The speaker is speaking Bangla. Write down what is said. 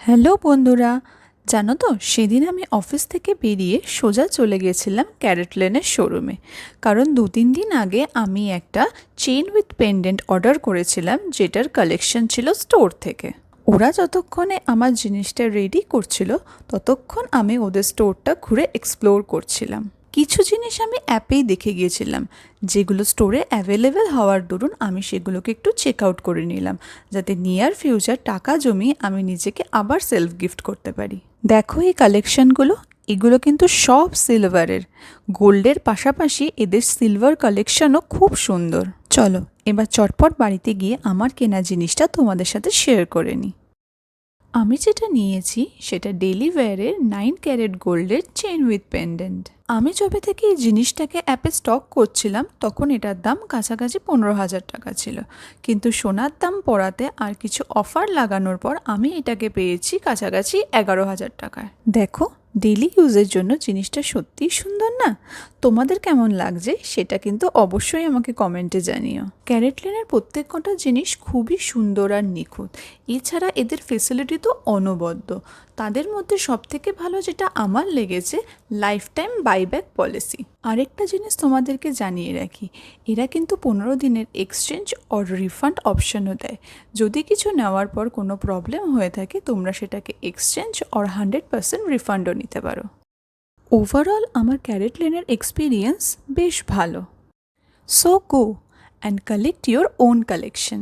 হ্যালো বন্ধুরা, জানো তো সেদিন আমি অফিস থেকে বেরিয়ে সোজা চলে গেছিলাম ক্যারেট লেনের শোরুমে। কারণ 2-3 দিন আগে আমি একটা চেইন উইথ পেন্ডেন্ট অর্ডার করেছিলাম, যেটার কালেকশন ছিল স্টোর থেকে। ওরা যতক্ষণে আমার জিনিসটা রেডি করছিল ততক্ষণ আমি ওদের স্টোরটা ঘুরে এক্সপ্লোর করছিলাম। কিছু জিনিস আমি অ্যাপেই দেখে গিয়েছিলাম, যেগুলো স্টোরে অ্যাভেলেবেল হওয়ার দরুন আমি সেগুলোকে একটু চেক আউট করে নিলাম, যাতে নিয়ার ফিউচার টাকা জমিয়ে আমি নিজেকে আবার সেলফ গিফট করতে পারি। দেখো এই কালেকশনগুলো, এগুলো কিন্তু সব সিলভারের। গোল্ডের পাশাপাশি এদের সিলভার কালেকশনও খুব সুন্দর। চলো এবার চটপট বাড়িতে গিয়ে আমার কেনা জিনিসটা তোমাদের সাথে শেয়ার করে নিই। আমি যেটা নিয়েছি সেটা ডেলি ওয়্যারের 9 ক্যারেট গোল্ডের চেইন উইথ পেন্ডেন্ট। আমি যবে থেকে এই জিনিসটাকে অ্যাপে স্টক করছিলাম তখন এটার দাম কাছাকাছি 15,000 টাকা ছিল, কিন্তু সোনার দাম পড়াতে আর কিছু অফার লাগানোর পর আমি এটাকে পেয়েছি কাছাকাছি 11,000 টাকায়। দেখো, ডেলি ইউজের জন্য জিনিসটা সত্যিই সুন্দর না? তোমাদের কেমন লাগছে সেটা কিন্তু অবশ্যই আমাকে কমেন্টে জানিও। ক্যারেট লেনের প্রত্যেক কটা জিনিস খুবই সুন্দর আর নিখুঁত। এছাড়া এদের ফেসিলিটি তো অনবদ্য। তাদের মধ্যে সবথেকে ভালো যেটা আমার লেগেছে, লাইফ টাইম বাইব্যাক পলিসি। আরেকটা জিনিস তোমাদেরকে জানিয়ে রাখি, এরা কিন্তু 15 দিনের এক্সচেঞ্জ অর রিফান্ড অপশনও দেয়। যদি কিছু নেওয়ার পর কোনো প্রবলেম হয়ে থাকে তোমরা সেটাকে এক্সচেঞ্জ অর 100% রিফান্ডও নিতে পারো। ওভারঅল আমার ক্যারেট লেনের এক্সপিরিয়েন্স বেশ ভালো। So go and collect your own collection.